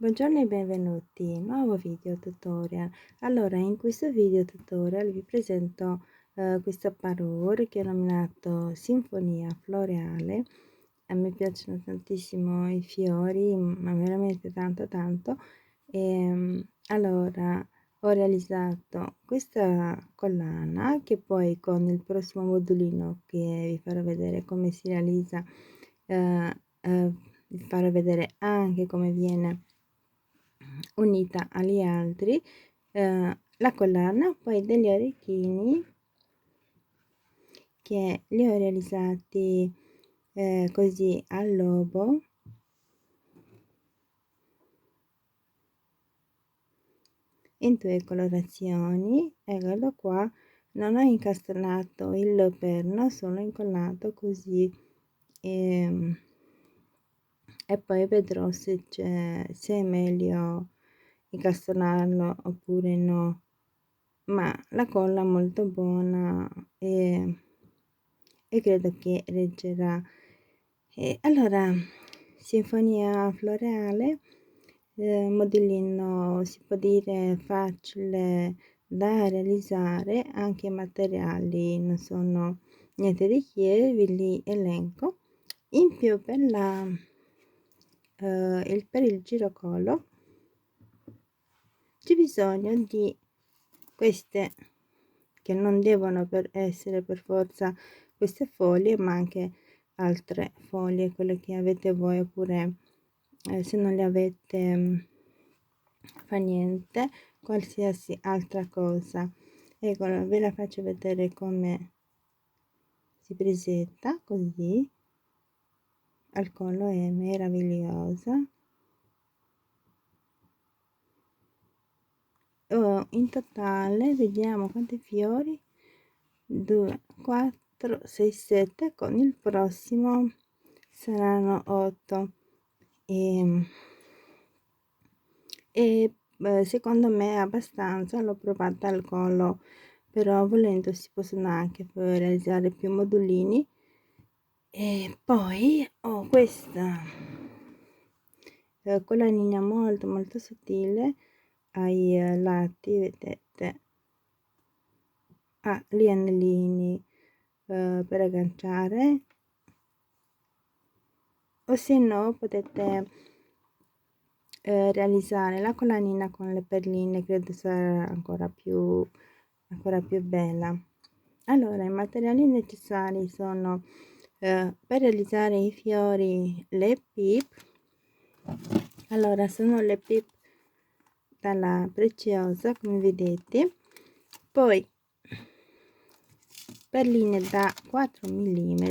Buongiorno e benvenuti, nuovo video tutorial. Allora, in questo video tutorial vi presento questo parure che ho nominato Sinfonia Floreale. A me piacciono tantissimo i fiori, ma veramente tanto. Allora, ho realizzato questa collana che poi con il prossimo modulino che vi farò vedere come si realizza, vi farò vedere anche come viene unita agli altri, la collana, poi degli orecchini che li ho realizzati così al lobo, in due colorazioni. E guarda qua, non ho incastonato il perno, solo incollato così, e poi vedrò se è meglio incastonarlo oppure no. Ma la colla è molto buona e credo che reggerà. E allora, Sinfonia Floreale, modellino si può dire facile da realizzare, anche i materiali non sono niente di che, ve li elenco. In più per il girocollo c'è bisogno di queste, che non devono essere per forza queste foglie, ma anche altre foglie, quelle che avete voi, oppure se non le avete, fa niente, qualsiasi altra cosa. Ecco, ve la faccio vedere come si presenta così. Al collo è meravigliosa. In totale vediamo quanti fiori: 2 4 6 7, con il prossimo saranno 8. Secondo me è abbastanza. L'ho provata al collo, però volendo si possono anche realizzare più modulini. E poi ho questa collanina molto sottile ai lati, vedete, ha gli anellini per agganciare, o se no potete realizzare la collanina con le perline, credo sarà ancora più bella. Allora, i materiali necessari sono per realizzare i fiori le pip. Allora, sono le pip dalla Preziosa, come vedete, poi perline da 4 mm.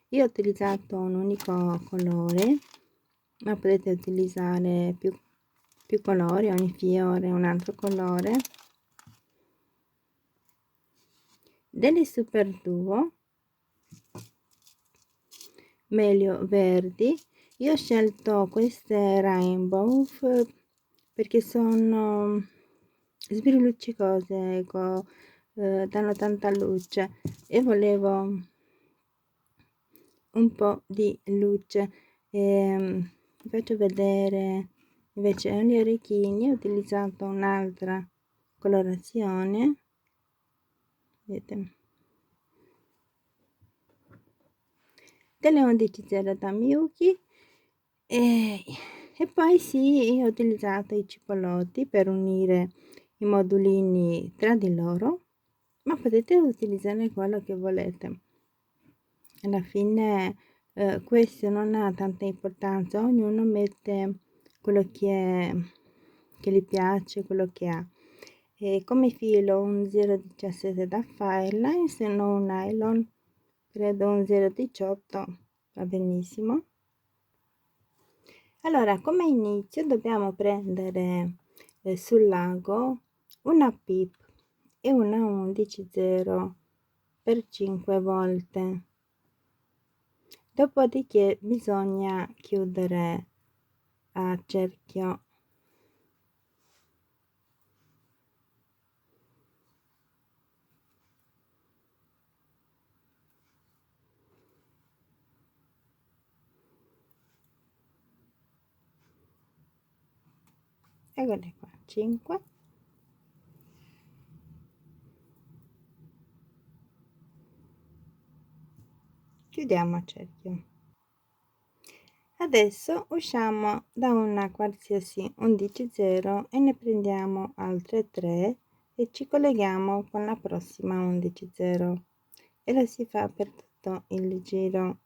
Io ho utilizzato un unico colore, ma potete utilizzare più colori, ogni fiore un altro colore. Delle super duo meglio verdi. Io ho scelto queste rainbow perché sono sbrilluccicose, danno tanta luce e volevo un po' di luce. Vi faccio vedere invece gli orecchini. Ho utilizzato un'altra colorazione, vedete, delle 11.0 da Miyuki. E poi sì, ho utilizzato i cipollotti per unire i modulini tra di loro, ma potete utilizzare quello che volete. Alla fine questo non ha tanta importanza, ognuno mette quello che gli piace, quello che ha. E come filo un 0,17 da Fireline, se no un nylon, credo un 0,18 va benissimo. Allora, come inizio dobbiamo prendere sul lago una pip e una 11,0 per 5 volte. Dopodiché bisogna chiudere a cerchio. eccole qua, 5. Chiudiamo a cerchio. Adesso usciamo da una qualsiasi 11 0 e ne prendiamo altre 3 e ci colleghiamo con la prossima 11 0 e lo si fa per tutto il giro.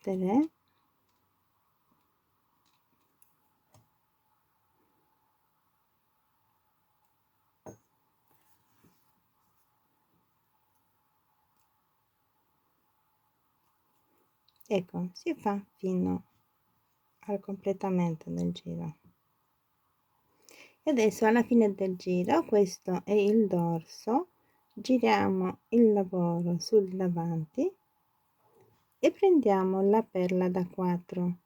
Tre, ecco, si fa fino al completamento del giro. E adesso alla fine del giro, questo è il dorso, giriamo il lavoro sul davanti e prendiamo la perla da 4.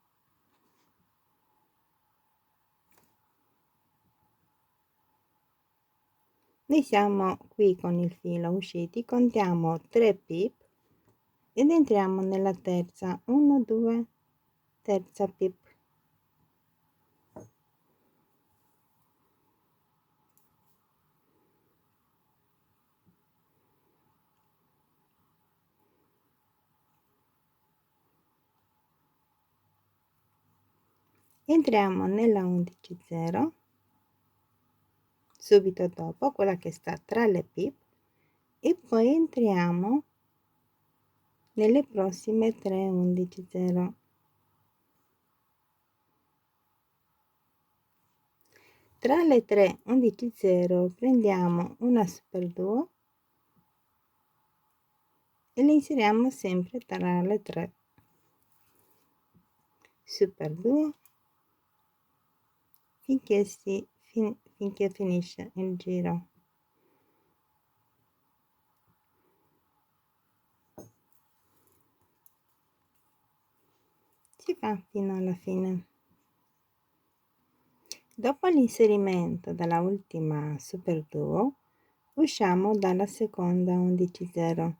Noi siamo qui con il filo usciti, contiamo 3 pip ed entriamo nella terza, 1 2, terza pip. Entriamo nella 11 0, subito dopo, quella che sta tra le pip, e poi entriamo nelle prossime 3 11 0. Tra le 3 11 0 prendiamo una super duo e le inseriamo sempre tra le 3 super duo finché finisce il giro. Si fa fino alla fine. Dopo l'inserimento della ultima super duo usciamo dalla seconda 11 0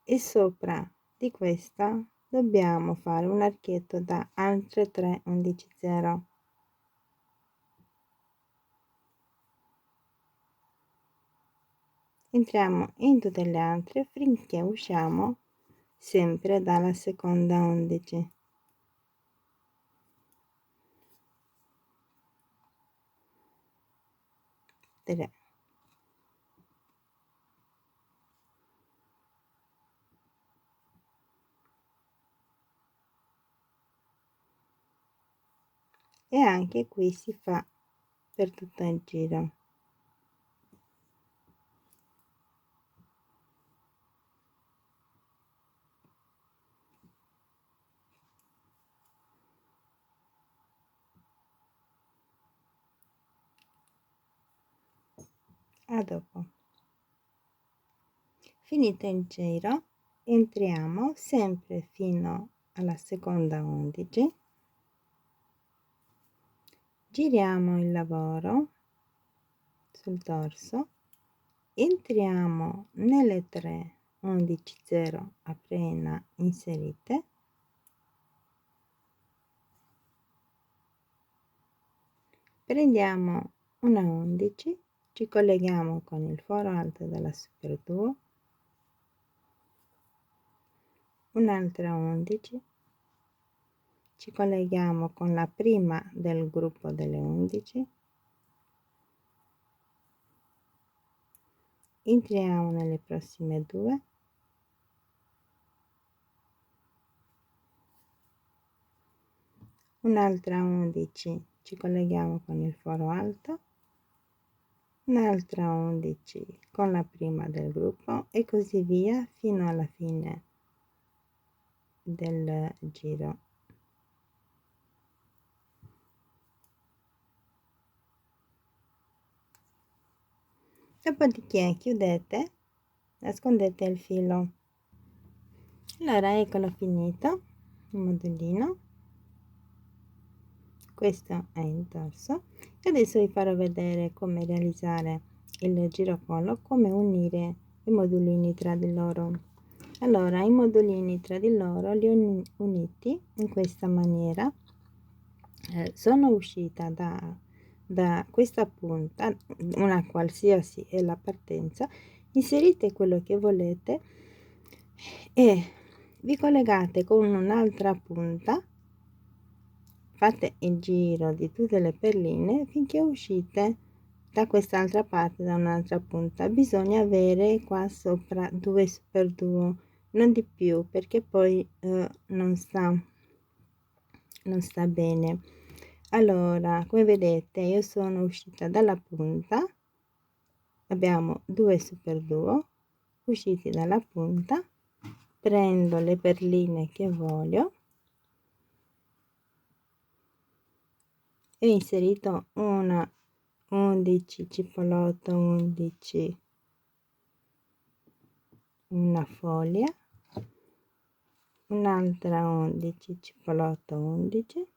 e sopra di questa dobbiamo fare un archetto da altre 3 11 0. Entriamo in tutte le altre finché usciamo sempre dalla seconda 11. 3. E anche qui si fa per tutto il giro. A dopo. Finito il giro entriamo sempre fino alla seconda 11, giriamo il lavoro sul dorso, entriamo nelle 3 11 0 appena inserite, prendiamo una 11, ci colleghiamo con il foro alto della super duo, un'altra 11, ci colleghiamo con la prima del gruppo delle 11, entriamo nelle prossime 2, un'altra 11, ci colleghiamo con il foro alto, un'altra 11 con la prima del gruppo e così via fino alla fine del giro. Dopodiché chiudete, nascondete il filo. Allora eccolo finito il modellino, questo è il dorso E adesso vi farò vedere come realizzare il girocolo, come unire i modulini tra di loro. Allora, i modulini tra di loro li ho uniti in questa maniera. Sono uscita da questa punta, una qualsiasi è la partenza, inserite quello che volete e vi collegate con un'altra punta, fate il giro di tutte le perline finché uscite da quest'altra parte, da un'altra punta. Bisogna avere qua sopra 2 super duo, non di più, perché poi non sta bene. Allora, come vedete, io sono uscita dalla punta, abbiamo 2 super duo usciti dalla punta, prendo le perline che voglio e ho inserito una 11 cipolotto 11, una foglia, un'altra 11 cipolotto 11,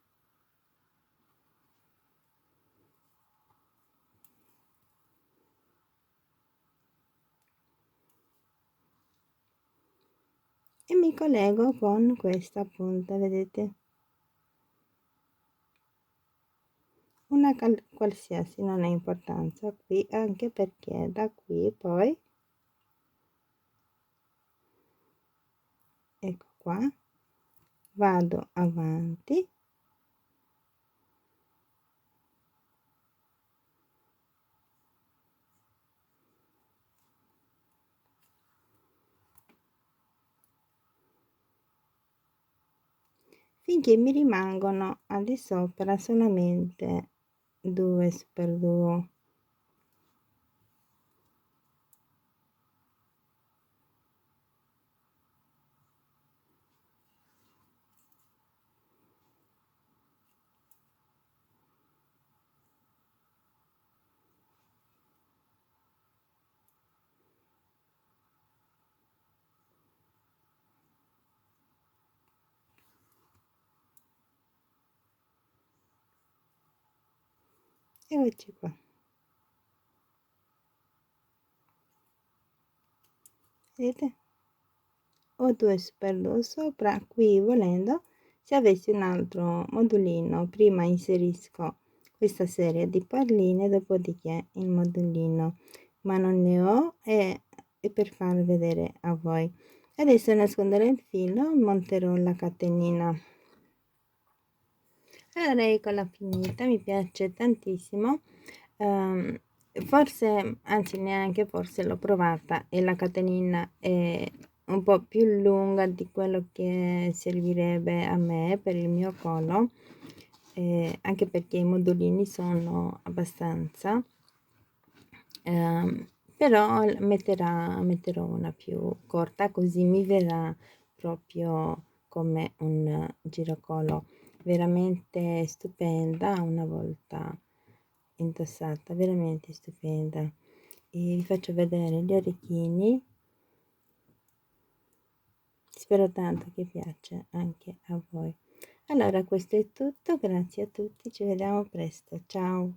e mi collego con questa punta, vedete, una qualsiasi, non ha importanza qui, anche perché da qui poi, ecco qua, vado avanti finché mi rimangono al di sopra solamente 2 super duo. Eccoci qua, vedete, ho 2 super duo sopra. Qui, volendo, se avessi un altro modulino, prima inserisco questa serie di perline, dopodiché il modulino, ma non ne ho, e per far vedere a voi. Adesso nasconderò il filo, monterò la catenina. Allora, eccola finita, mi piace tantissimo. Forse, anzi neanche forse, l'ho provata e la catenina è un po' più lunga di quello che servirebbe a me per il mio collo, anche perché i modulini sono abbastanza, però metterò una più corta, così mi verrà proprio come un girocolo veramente stupenda una volta indossata, veramente stupenda. E vi faccio vedere gli orecchini, spero tanto che piaccia anche a voi. Allora, questo è tutto, grazie a tutti, ci vediamo presto, ciao.